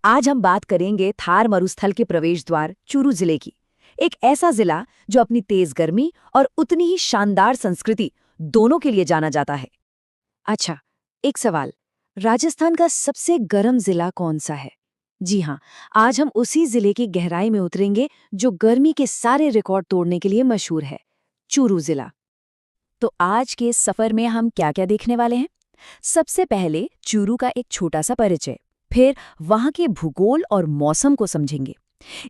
आज हम बात करेंगे थार मरुस्थल के प्रवेश द्वार चूरू जिले की। एक ऐसा जिला जो अपनी तेज गर्मी और उतनी ही शानदार संस्कृति दोनों के लिए जाना जाता है। अच्छा, एक सवाल, राजस्थान का सबसे गर्म जिला कौन सा है? जी हाँ, आज हम उसी जिले की गहराई में उतरेंगे जो गर्मी के सारे रिकॉर्ड तोड़ने के लिए मशहूर है, चूरू जिला। तो आज के इस सफर में हम क्या क्या देखने वाले हैं? सबसे पहले चूरू का एक छोटा सा परिचय, फिर वहां के भूगोल और मौसम को समझेंगे।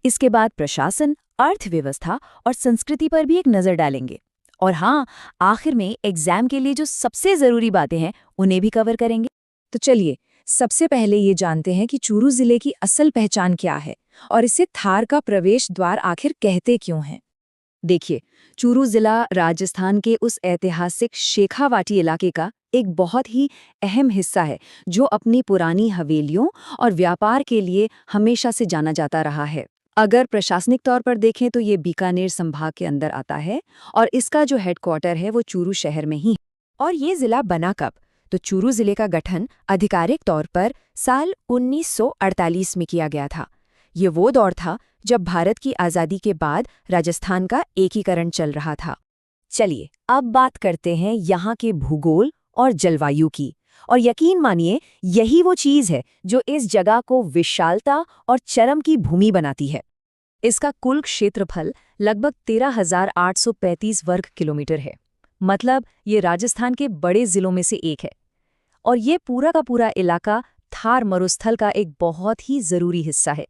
इसके बाद प्रशासन, अर्थव्यवस्था और संस्कृति पर भी एक नजर डालेंगे। और हाँ, आखिर में एग्जाम के लिए जो सबसे जरूरी बातें हैं उन्हें भी कवर करेंगे। तो चलिए, सबसे पहले ये जानते हैं कि चूरू जिले की असल पहचान क्या है और इसे थार का प्रवेश द्वार आखिर कहते क्यों हैं। देखिए, चूरू जिला राजस्थान के उस ऐतिहासिक शेखावाटी इलाके का एक बहुत ही अहम हिस्सा है जो अपनी पुरानी हवेलियों और व्यापार के लिए हमेशा से जाना जाता रहा है। अगर प्रशासनिक तौर पर देखें तो ये बीकानेर संभाग के अंदर आता है और इसका जो हेडक्वार्टर है वो चूरू शहर में ही है। और ये जिला बना कब? तो चूरू जिले का गठन आधिकारिक तौर पर साल 1948 में किया गया था। ये वो दौर था जब भारत की आज़ादी के बाद राजस्थान का एकीकरण चल रहा था। चलिए, अब बात करते हैं यहाँ के भूगोल और जलवायु की। और यकीन मानिए, यही वो चीज़ है जो इस जगह को विशालता और चरम की भूमि बनाती है। इसका कुल क्षेत्रफल लगभग 13,835 वर्ग किलोमीटर है। मतलब ये राजस्थान के बड़े जिलों में से एक है। और ये पूरा का पूरा इलाका थार मरुस्थल का एक बहुत ही ज़रूरी हिस्सा है।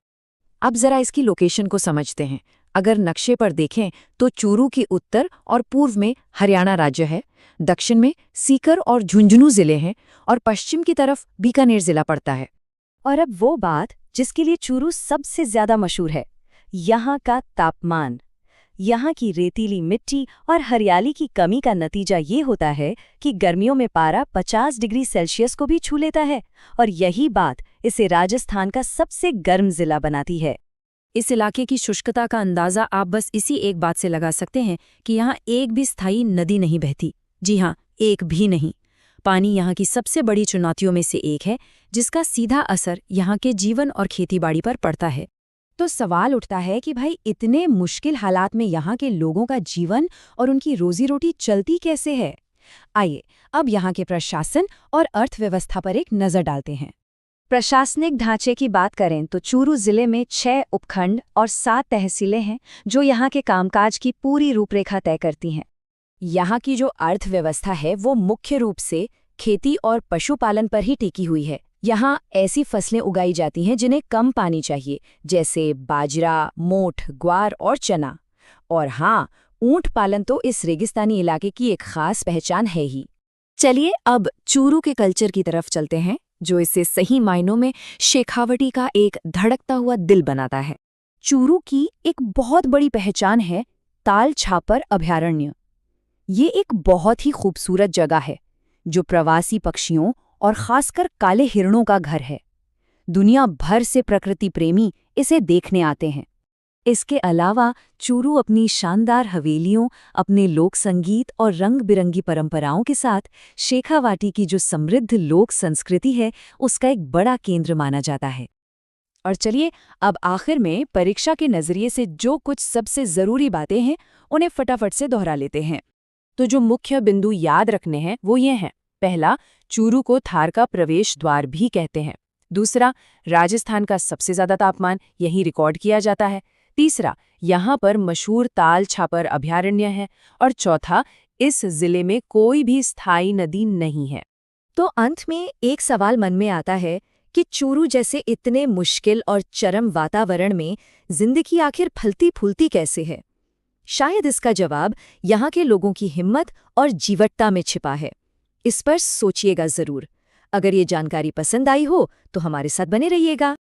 अब जरा इसकी लोकेशन को समझते हैं। अगर नक्शे पर देखें तो चूरू के उत्तर और पूर्व में हरियाणा राज्य है, दक्षिण में सीकर और झुंझुनू जिले हैं और पश्चिम की तरफ बीकानेर जिला पड़ता है। और अब वो बात जिसके लिए चूरू सबसे ज्यादा मशहूर है, यहाँ का तापमान। यहाँ की रेतीली मिट्टी और हरियाली की कमी का नतीजा ये होता है कि गर्मियों में पारा 50 डिग्री सेल्सियस को भी छू लेता है और यही बात इसे राजस्थान का सबसे गर्म जिला बनाती है। इस इलाके की शुष्कता का अंदाज़ा आप बस इसी एक बात से लगा सकते हैं कि यहाँ एक भी स्थायी नदी नहीं बहती। जी हाँ, एक भी नहीं। पानी यहाँ की सबसे बड़ी चुनौतियों में से एक है जिसका सीधा असर यहाँ के जीवन और खेतीबाड़ी पर पड़ता है। तो सवाल उठता है कि भाई, इतने मुश्किल हालात में यहाँ के लोगों का जीवन और उनकी रोजी रोटी चलती कैसे है? आइए अब यहाँ के प्रशासन और अर्थव्यवस्था पर एक नज़र डालते हैं। प्रशासनिक ढांचे की बात करें तो चूरू जिले में 6 उपखंड और 7 तहसीलें हैं जो यहाँ के कामकाज की पूरी रूपरेखा तय करती हैं। यहाँ की जो अर्थव्यवस्था है वो मुख्य रूप से खेती और पशुपालन पर ही टिकी हुई है। यहाँ ऐसी फसलें उगाई जाती हैं जिन्हें कम पानी चाहिए, जैसे बाजरा, मोठ, ग्वार और चना। और हाँ, ऊंट पालन तो इस रेगिस्तानी इलाके की एक खास पहचान है ही। चलिए अब चूरू के कल्चर की तरफ चलते हैं, जो इसे सही मायनों में शेखावटी का एक धड़कता हुआ दिल बनाता है। चूरू की एक बहुत बड़ी पहचान है ताल छापर अभयारण्य। ये एक बहुत ही खूबसूरत जगह है जो प्रवासी पक्षियों और खासकर काले हिरणों का घर है। दुनिया भर से प्रकृति प्रेमी इसे देखने आते हैं। इसके अलावा चूरू अपनी शानदार हवेलियों, अपने लोक संगीत और रंग बिरंगी परंपराओं के साथ शेखावाटी की जो समृद्ध लोक संस्कृति है उसका एक बड़ा केंद्र माना जाता है। और चलिए अब आखिर में परीक्षा के नजरिए से जो कुछ सबसे जरूरी बातें हैं उन्हें फटाफट से दोहरा लेते हैं। तो जो मुख्य बिंदु याद रखने हैं वो ये हैं। पहला, चूरू को थार का प्रवेश द्वार भी कहते हैं। दूसरा, राजस्थान का सबसे ज्यादा तापमान यहीं रिकॉर्ड किया जाता है। तीसरा, यहाँ पर मशहूर ताल छापर अभयारण्य है। और चौथा, इस जिले में कोई भी स्थायी नदी नहीं है। तो अंत में एक सवाल मन में आता है कि चूरू जैसे इतने मुश्किल और चरम वातावरण में जिंदगी आखिर फलती फूलती कैसे है? शायद इसका जवाब यहाँ के लोगों की हिम्मत और जीवटता में छिपा है। इस पर सोचिएगा जरूर। अगर ये जानकारी पसंद आई हो तो हमारे साथ बने रहिएगा।